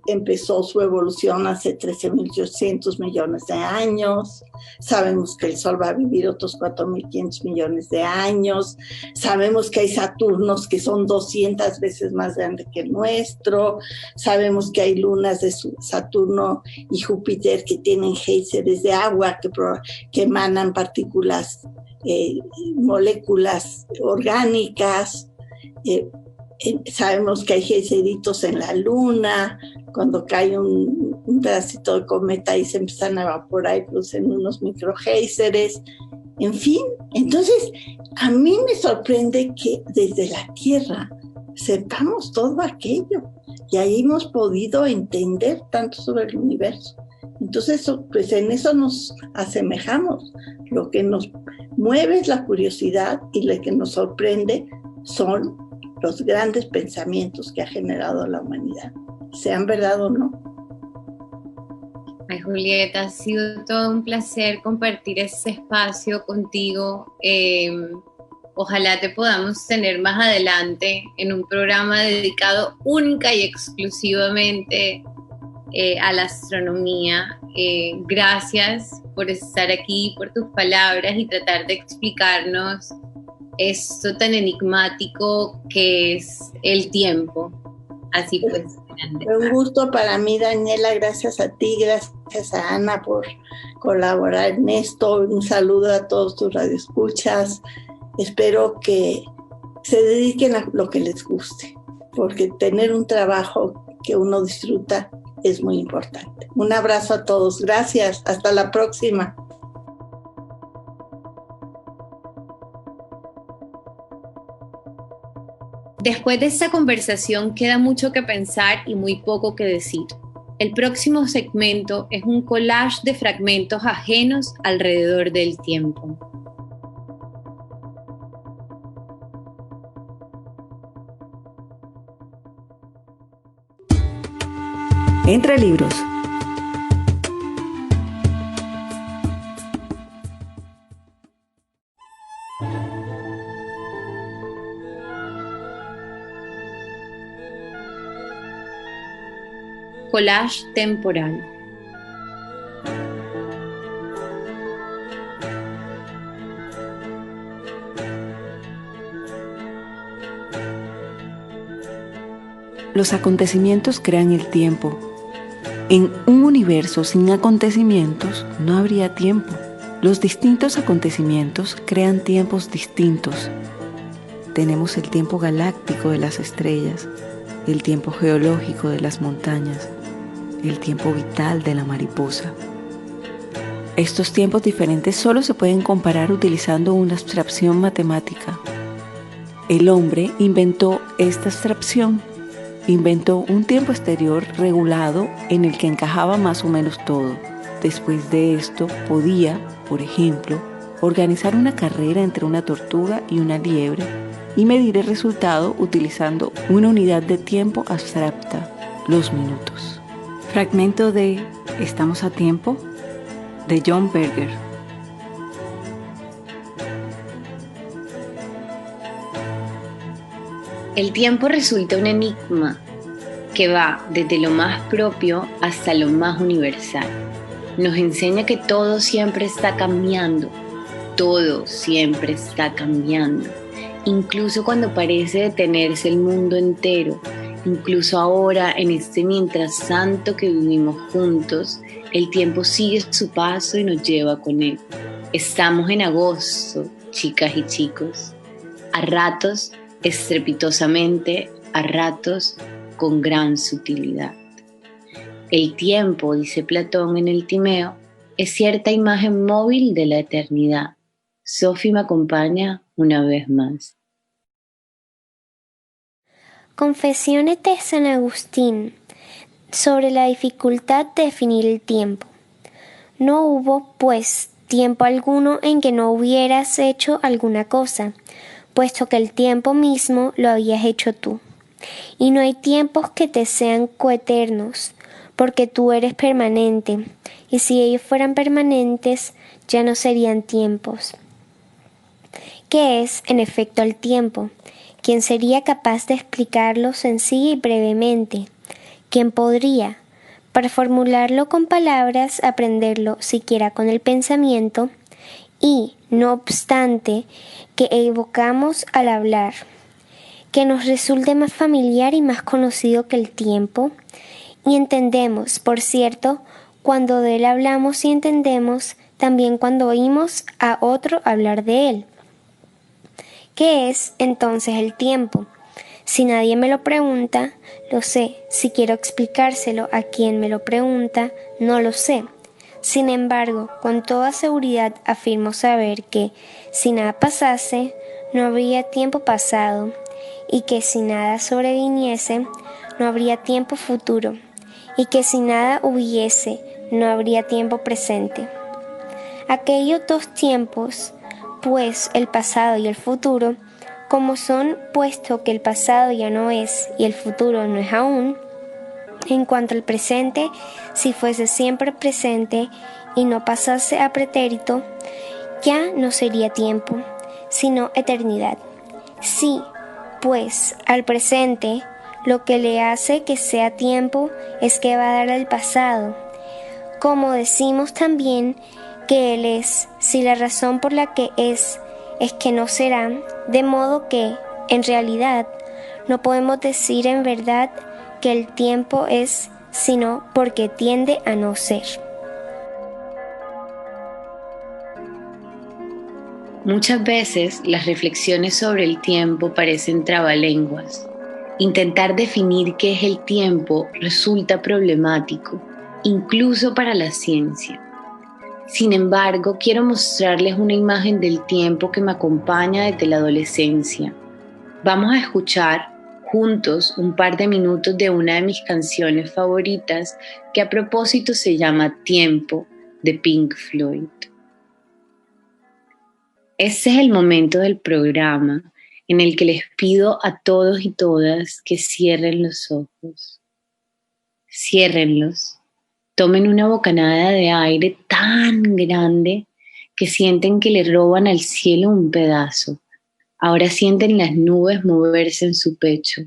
empezó su evolución hace 13.800 millones de años, sabemos que el Sol va a vivir otros 4.500 millones de años, sabemos que hay Saturnos que son 200 veces más grandes que el nuestro, sabemos que hay lunas de Saturno y Júpiter que tienen géiseres de agua que emanan partículas, moléculas orgánicas, sabemos que hay geiseritos en la luna, cuando cae un pedacito de cometa y se empiezan a evaporar y producen unos microgéiseres, en fin. Entonces, a mí me sorprende que desde la Tierra sepamos todo aquello y ahí hemos podido entender tanto sobre el universo. Entonces, pues en eso nos asemejamos. Lo que nos mueve es la curiosidad y lo que nos sorprende son los grandes pensamientos que ha generado la humanidad, sean verdad o no. Ay, Julieta, ha sido todo un placer compartir este espacio contigo. Ojalá te podamos tener más adelante en un programa dedicado única y exclusivamente a la astronomía. Gracias por estar aquí, por tus palabras y tratar de explicarnos esto tan enigmático que es el tiempo. Así pues. Fue un gusto para mí, Daniela. Gracias a ti, gracias a Ana por colaborar en esto. Un saludo a todos tus radioescuchas. Espero que se dediquen a lo que les guste, porque tener un trabajo que uno disfruta es muy importante. Un abrazo a todos. Gracias. Hasta la próxima. Después de esta conversación queda mucho que pensar y muy poco que decir. El próximo segmento es un collage de fragmentos ajenos alrededor del tiempo. Entre libros. Collage temporal. Los acontecimientos crean el tiempo. En un universo sin acontecimientos no habría tiempo. Los distintos acontecimientos crean tiempos distintos. Tenemos el tiempo galáctico de las estrellas, el tiempo geológico de las montañas, el tiempo vital de la mariposa. Estos tiempos diferentes solo se pueden comparar utilizando una abstracción matemática. El hombre inventó esta abstracción, inventó un tiempo exterior regulado en el que encajaba más o menos todo. Después de esto podía, por ejemplo, organizar una carrera entre una tortuga y una liebre y medir el resultado utilizando una unidad de tiempo abstracta, los minutos. Fragmento de ¿Estamos a tiempo? De John Berger. El tiempo resulta un enigma que va desde lo más propio hasta lo más universal. Nos enseña que todo siempre está cambiando, todo siempre está cambiando. Incluso cuando parece detenerse el mundo entero, incluso ahora en este mientras tanto que vivimos juntos, el tiempo sigue su paso y nos lleva con él. Estamos en agosto, chicas y chicos, a ratos estrepitosamente, a ratos con gran sutilidad. El tiempo, dice Platón en el Timeo, es cierta imagen móvil de la eternidad. Sophie me acompaña una vez más. Confesiones de San Agustín sobre la dificultad de definir el tiempo. No hubo, pues, tiempo alguno en que no hubieras hecho alguna cosa, puesto que el tiempo mismo lo habías hecho tú. Y no hay tiempos que te sean coeternos, porque tú eres permanente, y si ellos fueran permanentes, ya no serían tiempos. ¿Qué es, en efecto, el tiempo? ¿Quién sería capaz de explicarlo sencilla y brevemente? ¿Quién podría, para formularlo con palabras, aprenderlo siquiera con el pensamiento? Y, no obstante, que evocamos al hablar, que nos resulte más familiar y más conocido que el tiempo, y entendemos, por cierto, cuando de él hablamos y entendemos, también cuando oímos a otro hablar de él. ¿Qué es entonces el tiempo? Si nadie me lo pregunta, lo sé. Si quiero explicárselo a quien me lo pregunta, no lo sé. Sin embargo, con toda seguridad afirmo saber que, si nada pasase, no habría tiempo pasado, y que si nada sobreviniese, no habría tiempo futuro, y que si nada hubiese, no habría tiempo presente. Aquellos dos tiempos, pues el pasado y el futuro, como son, puesto que el pasado ya no es y el futuro no es aún, en cuanto al presente, si fuese siempre presente y no pasase a pretérito, ya no sería tiempo, sino eternidad. Sí, pues al presente, lo que le hace que sea tiempo es que va a dar al pasado. Como decimos también que Él es, si la razón por la que es que no será, de modo que, en realidad, no podemos decir en verdad que el tiempo es, sino porque tiende a no ser. Muchas veces las reflexiones sobre el tiempo parecen trabalenguas. Intentar definir qué es el tiempo resulta problemático, incluso para la ciencia. Sin embargo, quiero mostrarles una imagen del tiempo que me acompaña desde la adolescencia. Vamos a escuchar juntos un par de minutos de una de mis canciones favoritas, que a propósito se llama Tiempo, de Pink Floyd. Ese es el momento del programa en el que les pido a todos y todas que cierren los ojos. Ciérrenlos. Tomen una bocanada de aire tan grande que sienten que le roban al cielo un pedazo. Ahora sienten las nubes moverse en su pecho.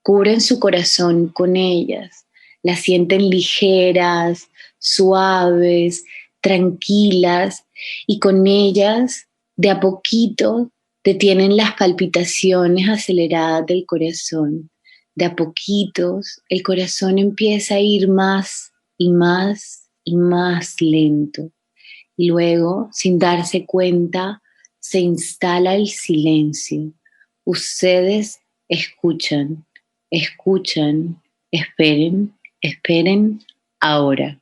Cubren su corazón con ellas. Las sienten ligeras, suaves, tranquilas, y con ellas, de a poquito, detienen las palpitaciones aceleradas del corazón. De a poquitos, el corazón empieza a ir más y más y más lento. Y luego, sin darse cuenta, se instala el silencio. Ustedes escuchan, esperen ahora.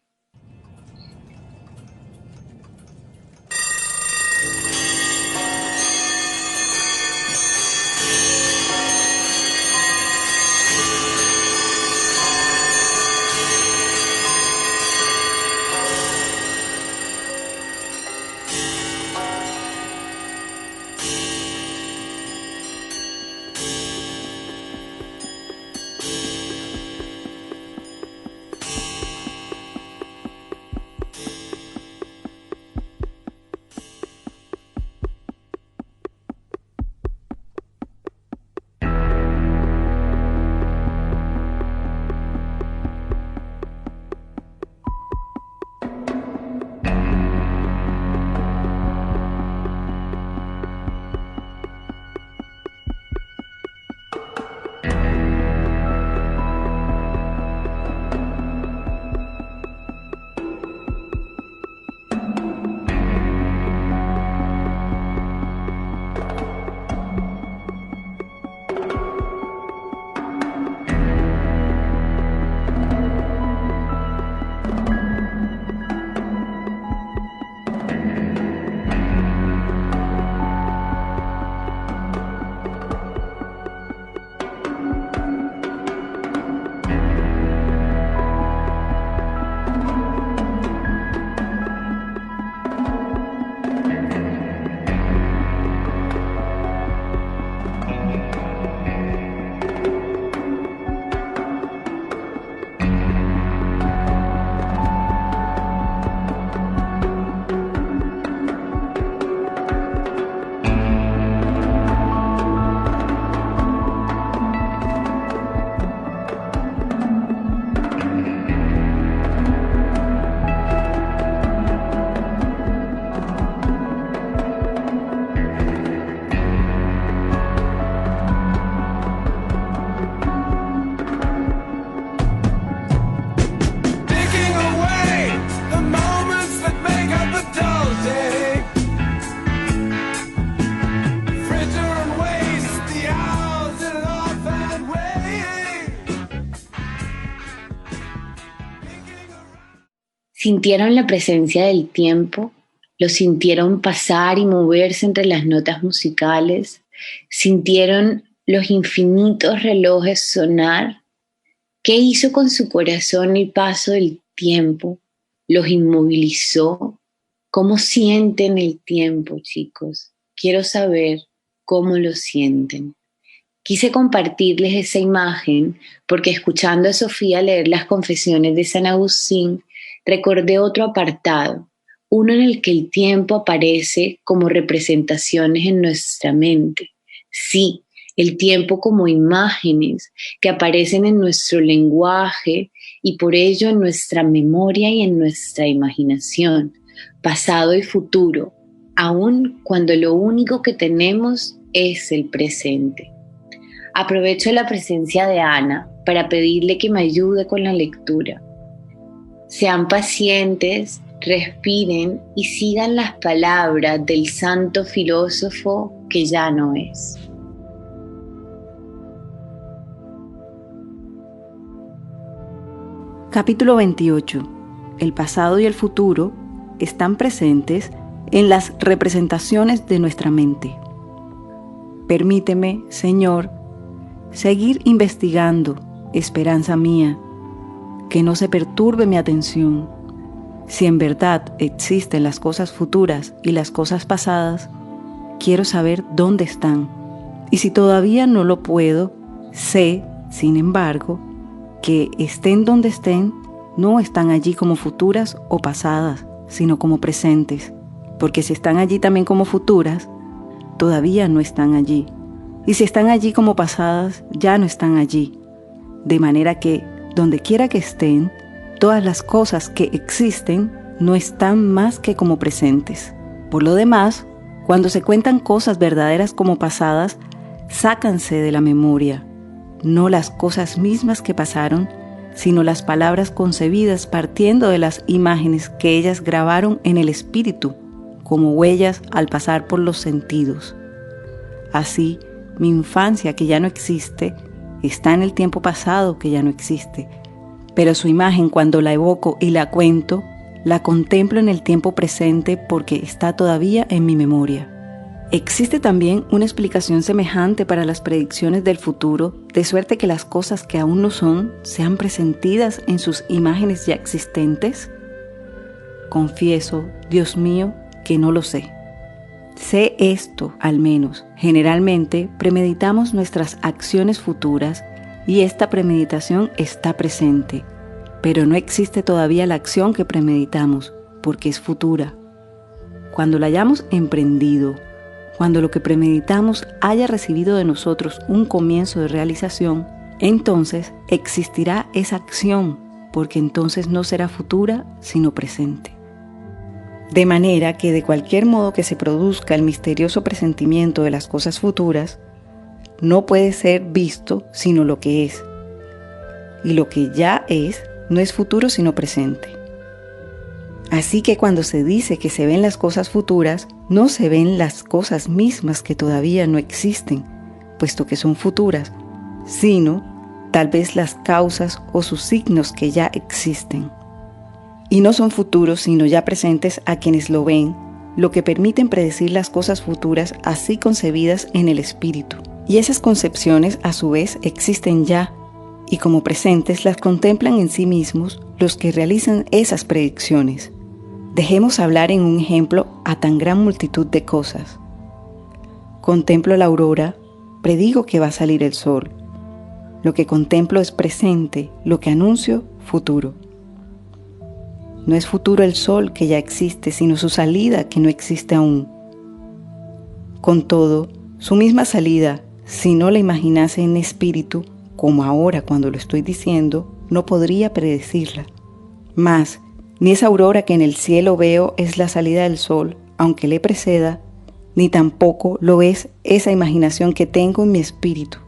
Sintieron la presencia del tiempo, lo sintieron pasar y moverse entre las notas musicales, sintieron los infinitos relojes sonar. ¿Qué hizo con su corazón el paso del tiempo? ¿Los inmovilizó? ¿Cómo sienten el tiempo, chicos? Quiero saber cómo lo sienten. Quise compartirles esa imagen porque escuchando a Sofía leer las confesiones de San Agustín, recordé otro apartado, uno en el que el tiempo aparece como representaciones en nuestra mente. Sí, el tiempo como imágenes que aparecen en nuestro lenguaje y por ello en nuestra memoria y en nuestra imaginación, pasado y futuro, aun cuando lo único que tenemos es el presente. Aprovecho la presencia de Ana para pedirle que me ayude con la lectura. Sean pacientes, respiren y sigan las palabras del santo filósofo que ya no es. Capítulo 28. El pasado y el futuro están presentes en las representaciones de nuestra mente. Permíteme, Señor, seguir investigando, esperanza mía, que no se perturbe mi atención. Si en verdad existen las cosas futuras y las cosas pasadas, quiero saber dónde están. Y si todavía no lo puedo, sé, sin embargo, que estén donde estén, no están allí como futuras o pasadas, sino como presentes. Porque si están allí también como futuras, todavía no están allí. Y si están allí como pasadas, ya no están allí. De manera que, donde quiera que estén, todas las cosas que existen no están más que como presentes. Por lo demás, cuando se cuentan cosas verdaderas como pasadas, sácanse de la memoria, no las cosas mismas que pasaron, sino las palabras concebidas partiendo de las imágenes que ellas grabaron en el espíritu, como huellas al pasar por los sentidos. Así, mi infancia, que ya no existe, está en el tiempo pasado, que ya no existe, pero su imagen, cuando la evoco y la cuento, la contemplo en el tiempo presente porque está todavía en mi memoria. Existe también una explicación semejante para las predicciones del futuro, de suerte que las cosas que aún no son sean presentidas en sus imágenes ya existentes. Confieso, Dios mío, que no lo sé. Sé esto, al menos. Generalmente premeditamos nuestras acciones futuras y esta premeditación está presente, pero no existe todavía la acción que premeditamos, porque es futura. Cuando la hayamos emprendido, cuando lo que premeditamos haya recibido de nosotros un comienzo de realización, entonces existirá esa acción, porque entonces no será futura, sino presente. De manera que de cualquier modo que se produzca el misterioso presentimiento de las cosas futuras, no puede ser visto sino lo que es, y lo que ya es no es futuro sino presente. Así que cuando se dice que se ven las cosas futuras, no se ven las cosas mismas que todavía no existen, puesto que son futuras, sino tal vez las causas o sus signos que ya existen. Y no son futuros sino ya presentes a quienes lo ven, lo que permiten predecir las cosas futuras así concebidas en el espíritu. Y esas concepciones a su vez existen ya, y como presentes las contemplan en sí mismos los que realizan esas predicciones. Dejemos hablar en un ejemplo a tan gran multitud de cosas. Contemplo la aurora, predigo que va a salir el sol. Lo que contemplo es presente, lo que anuncio, futuro. No es futuro el sol que ya existe, sino su salida que no existe aún. Con todo, su misma salida, si no la imaginase en espíritu, como ahora cuando lo estoy diciendo, no podría predecirla. Mas, ni esa aurora que en el cielo veo es la salida del sol, aunque le preceda, ni tampoco lo es esa imaginación que tengo en mi espíritu.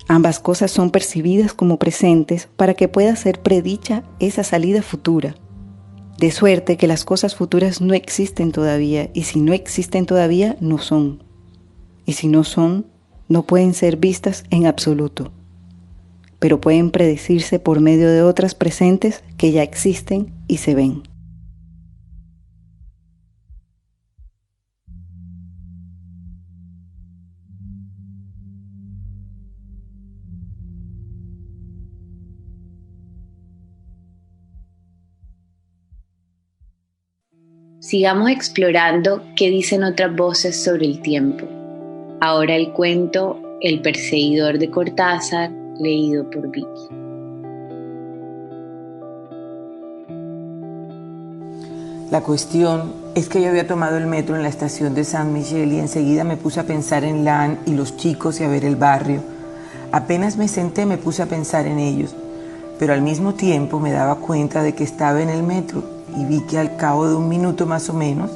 Ambas cosas son percibidas como presentes para que pueda ser predicha esa salida futura. De suerte que las cosas futuras no existen todavía, y si no existen todavía, no son. Y si no son, no pueden ser vistas en absoluto, pero pueden predecirse por medio de otras presentes que ya existen y se ven. Sigamos explorando qué dicen otras voces sobre el tiempo. Ahora el cuento El perseguidor de Cortázar, leído por Vicky. La cuestión es que yo había tomado el metro en la estación de Saint Michel y enseguida me puse a pensar en Lan y los chicos y a ver el barrio. Apenas me senté me puse a pensar en ellos, pero al mismo tiempo me daba cuenta de que estaba en el metro y vi que al cabo de un minuto más o menos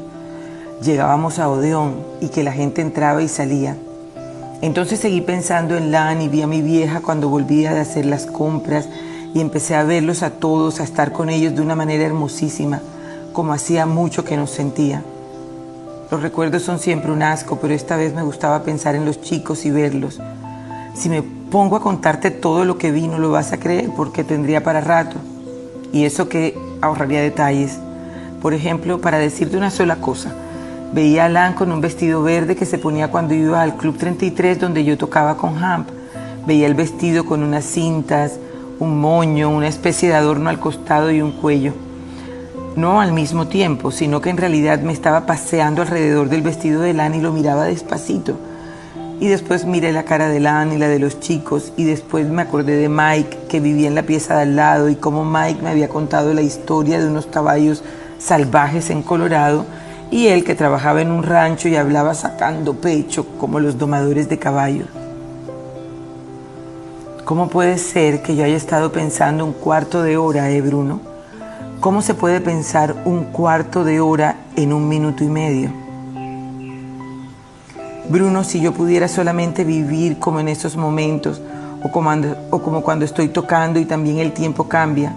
llegábamos a Odeón y que la gente entraba y salía. Entonces seguí pensando en Lan y vi a mi vieja cuando volvía de hacer las compras y empecé a verlos a todos, a estar con ellos de una manera hermosísima, como hacía mucho que nos sentía. Los recuerdos son siempre un asco, pero esta vez me gustaba pensar en los chicos y verlos. Si me pongo a contarte todo lo que vi, no lo vas a creer porque tendría para rato. Y eso que ahorraría detalles. Por ejemplo, para decirte una sola cosa, veía a Lan con un vestido verde que se ponía cuando iba al Club 33 donde yo tocaba con Hamp. Veía el vestido con unas cintas, un moño, una especie de adorno al costado y un cuello. No al mismo tiempo, sino que en realidad me estaba paseando alrededor del vestido de Lan y lo miraba despacito. Y después miré la cara de Lan y la de los chicos, y después me acordé de Mike, que vivía en la pieza de al lado, y cómo Mike me había contado la historia de unos caballos salvajes en Colorado, y él que trabajaba en un rancho y hablaba sacando pecho como los domadores de caballos. ¿Cómo puede ser que yo haya estado pensando un cuarto de hora, Bruno? ¿Cómo se puede pensar un cuarto de hora en 1 minuto y medio? Bruno, si yo pudiera solamente vivir como en esos momentos, o como cuando estoy tocando y también el tiempo cambia,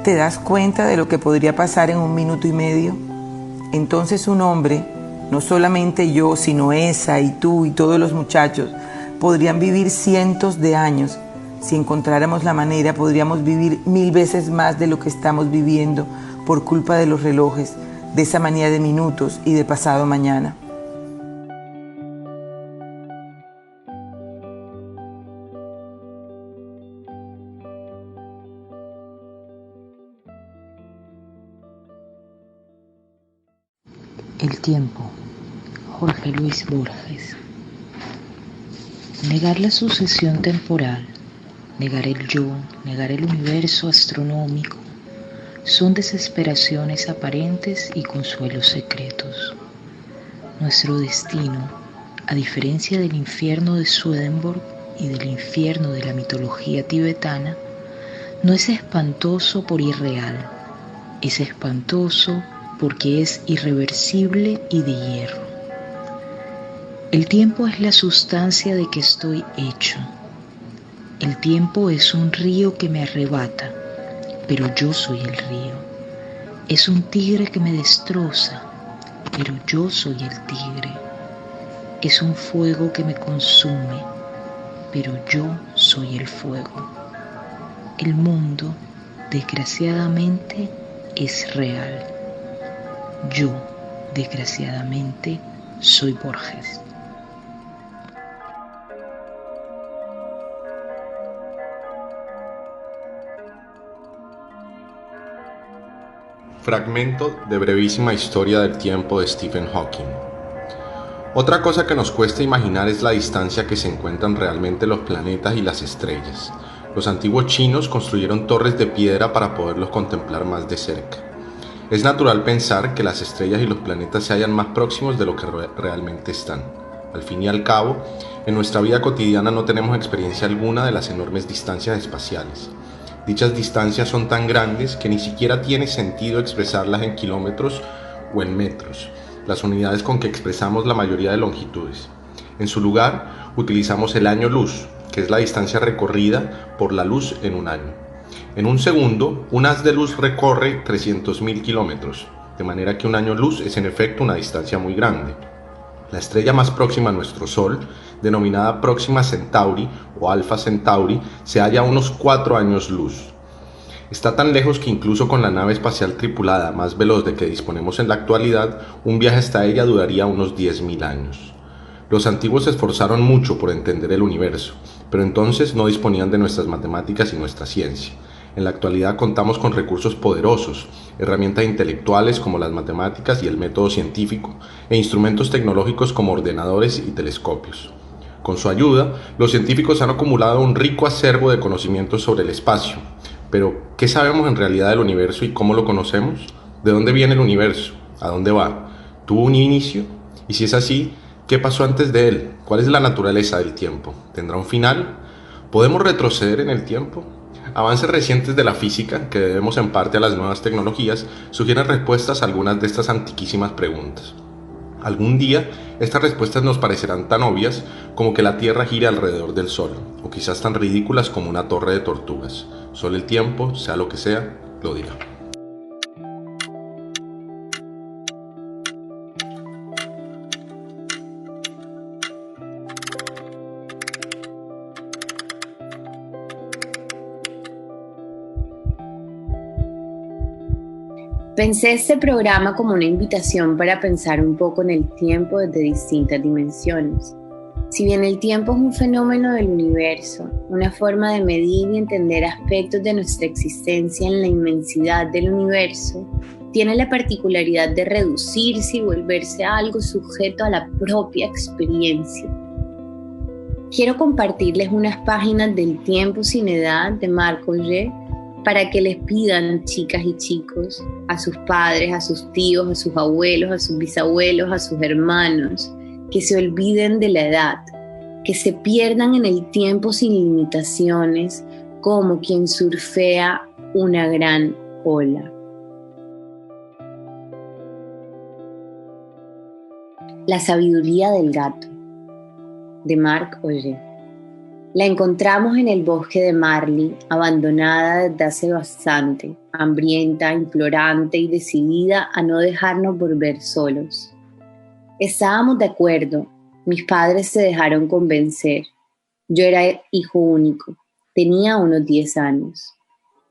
¿te das cuenta de lo que podría pasar en 1 minuto y medio? Entonces un hombre, no solamente yo, sino esa y tú y todos los muchachos, podrían vivir cientos de años. Si encontráramos la manera, podríamos vivir 1000 veces más de lo que estamos viviendo por culpa de los relojes, de esa manía de minutos y de pasado mañana. El tiempo, Jorge Luis Borges. Negar la sucesión temporal, negar el yo, negar el universo astronómico, son desesperaciones aparentes y consuelos secretos. Nuestro destino, a diferencia del infierno de Swedenborg y del infierno de la mitología tibetana, no es espantoso por irreal, es espantoso porque es irreversible y de hierro. El tiempo es la sustancia de que estoy hecho. El tiempo es un río que me arrebata, pero yo soy el río. Es un tigre que me destroza, pero yo soy el tigre. Es un fuego que me consume, pero yo soy el fuego. El mundo, desgraciadamente, es real. Yo, desgraciadamente, soy Borges. Fragmento de brevísima historia del tiempo de Stephen Hawking. Otra cosa que nos cuesta imaginar es la distancia que se encuentran realmente los planetas y las estrellas. Los antiguos chinos construyeron torres de piedra para poderlos contemplar más de cerca. Es natural pensar que las estrellas y los planetas se hallan más próximos de lo que realmente están. Al fin y al cabo, en nuestra vida cotidiana no tenemos experiencia alguna de las enormes distancias espaciales. Dichas distancias son tan grandes que ni siquiera tiene sentido expresarlas en kilómetros o en metros, las unidades con que expresamos la mayoría de longitudes. En su lugar, utilizamos el año luz, que es la distancia recorrida por la luz en un año. En un segundo, un haz de luz recorre 300.000 kilómetros, de manera que un año luz es en efecto una distancia muy grande. La estrella más próxima a nuestro Sol, denominada Próxima Centauri o Alpha Centauri, se halla a unos 4 años luz. Está tan lejos que incluso con la nave espacial tripulada más veloz de que disponemos en la actualidad, un viaje hasta ella duraría unos 10.000 años. Los antiguos se esforzaron mucho por entender el universo, pero entonces no disponían de nuestras matemáticas y nuestra ciencia. En la actualidad contamos con recursos poderosos, herramientas intelectuales como las matemáticas y el método científico, e instrumentos tecnológicos como ordenadores y telescopios. Con su ayuda, los científicos han acumulado un rico acervo de conocimientos sobre el espacio. Pero, ¿qué sabemos en realidad del universo y cómo lo conocemos? ¿De dónde viene el universo? ¿A dónde va? ¿Tuvo un inicio? Y si es así, ¿qué pasó antes de él? ¿Cuál es la naturaleza del tiempo? ¿Tendrá un final? ¿Podemos retroceder en el tiempo? Avances recientes de la física, que debemos en parte a las nuevas tecnologías, sugieren respuestas a algunas de estas antiquísimas preguntas. Algún día, estas respuestas nos parecerán tan obvias como que la Tierra gire alrededor del Sol, o quizás tan ridículas como una torre de tortugas. Solo el tiempo, sea lo que sea, lo dirá. Pensé este programa como una invitación para pensar un poco en el tiempo desde distintas dimensiones. Si bien el tiempo es un fenómeno del universo, una forma de medir y entender aspectos de nuestra existencia en la inmensidad del universo, tiene la particularidad de reducirse y volverse algo sujeto a la propia experiencia. Quiero compartirles unas páginas del Tiempo sin edad de Marc Augé para que les pidan, chicas y chicos, a sus padres, a sus tíos, a sus abuelos, a sus bisabuelos, a sus hermanos, que se olviden de la edad, que se pierdan en el tiempo sin limitaciones, como quien surfea una gran ola. La sabiduría del gato, de Marc Augé. La encontramos en el bosque de Marly, abandonada desde hace bastante, hambrienta, implorante y decidida a no dejarnos volver solos. Estábamos de acuerdo, mis padres se dejaron convencer. Yo era hijo único, tenía unos 10 años.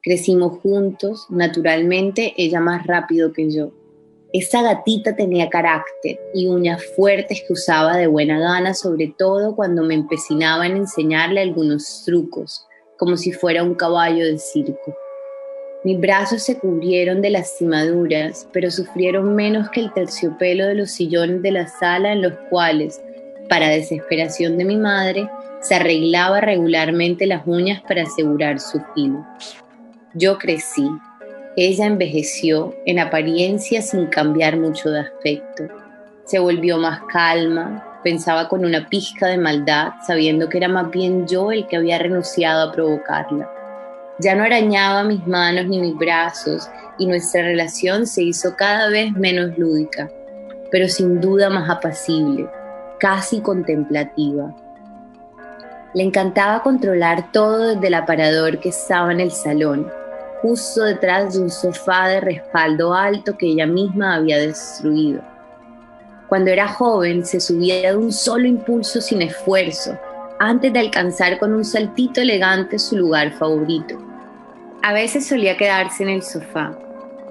Crecimos juntos, naturalmente ella más rápido que yo. Esta gatita tenía carácter y uñas fuertes que usaba de buena gana, sobre todo cuando me empecinaba en enseñarle algunos trucos, como si fuera un caballo de circo. Mis brazos se cubrieron de lastimaduras, pero sufrieron menos que el terciopelo de los sillones de la sala en los cuales, para desesperación de mi madre, se arreglaba regularmente las uñas para asegurar su filo. Yo crecí. Ella envejeció, en apariencia sin cambiar mucho de aspecto. Se volvió más calma, pensaba con una pizca de maldad, sabiendo que era más bien yo el que había renunciado a provocarla. Ya no arañaba mis manos ni mis brazos, y nuestra relación se hizo cada vez menos lúdica, pero sin duda más apacible, casi contemplativa. Le encantaba controlar todo desde el aparador que estaba en el salón, justo detrás de un sofá de respaldo alto que ella misma había destruido. Cuando era joven, se subía de un solo impulso sin esfuerzo, antes de alcanzar con un saltito elegante su lugar favorito. A veces solía quedarse en el sofá.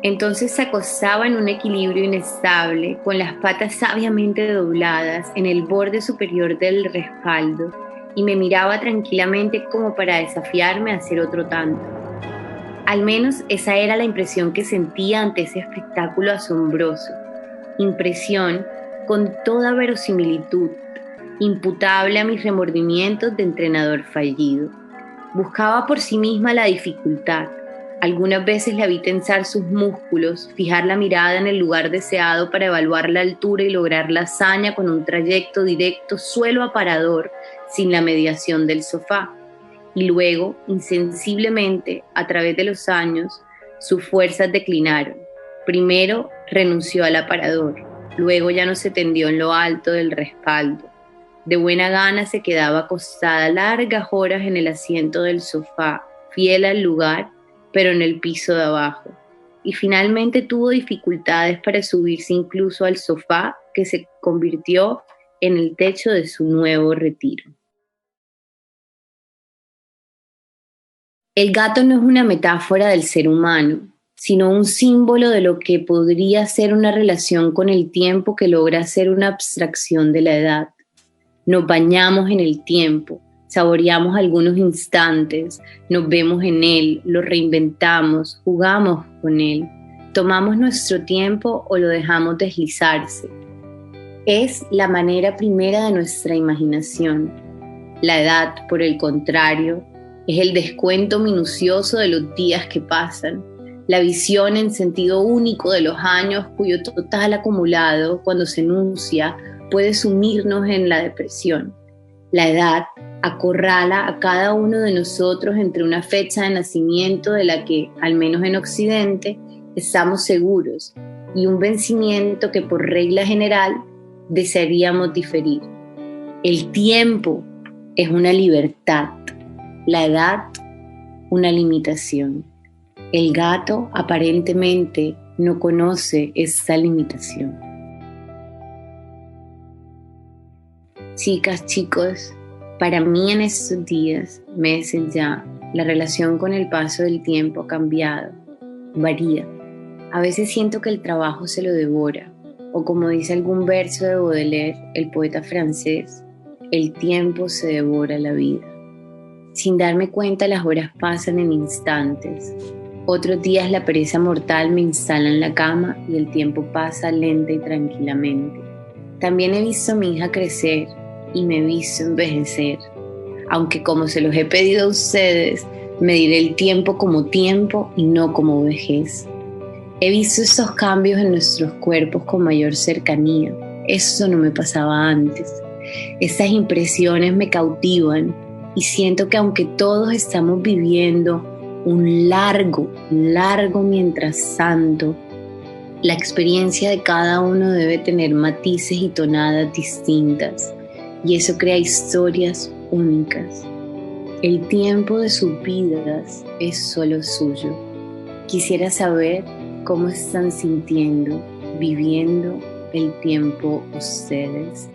Entonces se acostaba en un equilibrio inestable, con las patas sabiamente dobladas en el borde superior del respaldo, y me miraba tranquilamente como para desafiarme a hacer otro tanto. Al menos esa era la impresión que sentía ante ese espectáculo asombroso. Impresión con toda verosimilitud, imputable a mis remordimientos de entrenador fallido. Buscaba por sí misma la dificultad. Algunas veces la vi tensar sus músculos, fijar la mirada en el lugar deseado para evaluar la altura y lograr la hazaña con un trayecto directo suelo aparador, sin la mediación del sofá. Y luego, insensiblemente, a través de los años, sus fuerzas declinaron. Primero renunció al aparador, luego ya no se tendió en lo alto del respaldo. De buena gana se quedaba acostada largas horas en el asiento del sofá, fiel al lugar, pero en el piso de abajo. Y finalmente tuvo dificultades para subirse incluso al sofá, que se convirtió en el techo de su nuevo retiro. El gato no es una metáfora del ser humano, sino un símbolo de lo que podría ser una relación con el tiempo que logra ser una abstracción de la edad. Nos bañamos en el tiempo, saboreamos algunos instantes, nos vemos en él, lo reinventamos, jugamos con él, tomamos nuestro tiempo o lo dejamos deslizarse. Es la manera primera de nuestra imaginación. La edad, por el contrario, es el descuento minucioso de los días que pasan, la visión en sentido único de los años cuyo total acumulado, cuando se enuncia, puede sumirnos en la depresión. La edad acorrala a cada uno de nosotros entre una fecha de nacimiento de la que, al menos en Occidente, estamos seguros, y un vencimiento que por regla general desearíamos diferir. El tiempo es una libertad. La edad, una limitación. El gato aparentemente no conoce esa limitación. Chicas, chicos, para mí en estos días, meses ya, la relación con el paso del tiempo ha cambiado, varía. A veces siento que el trabajo se lo devora, o como dice algún verso de Baudelaire, el poeta francés, el tiempo se devora la vida. Sin darme cuenta, las horas pasan en instantes. Otros días la pereza mortal me instala en la cama y el tiempo pasa lenta y tranquilamente. También he visto a mi hija crecer y me he visto envejecer. Aunque, como se los he pedido a ustedes, mediré el tiempo como tiempo y no como vejez. He visto estos cambios en nuestros cuerpos con mayor cercanía. Eso no me pasaba antes. Estas impresiones me cautivan y siento que aunque todos estamos viviendo un largo mientras tanto, la experiencia de cada uno debe tener matices y tonadas distintas, y eso crea historias únicas. El tiempo de sus vidas es solo suyo. Quisiera saber cómo están sintiendo, viviendo el tiempo ustedes.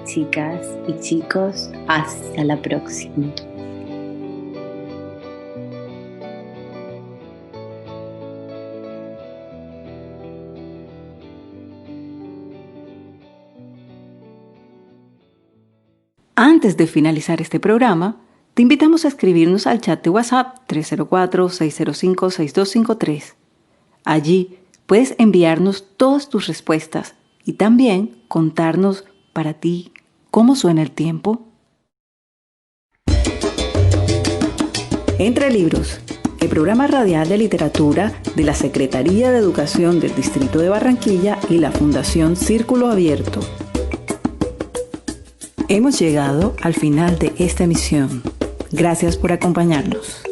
Chicas y chicos, hasta la próxima. Antes de finalizar este programa, te invitamos a escribirnos al chat de WhatsApp 304-605-6253. Allí puedes enviarnos todas tus respuestas y también contarnos para ti cómo suena el tiempo. Entre Libros, el programa radial de literatura de la Secretaría de Educación del Distrito de Barranquilla y la Fundación Círculo Abierto. Hemos llegado al final de esta emisión. Gracias por acompañarnos.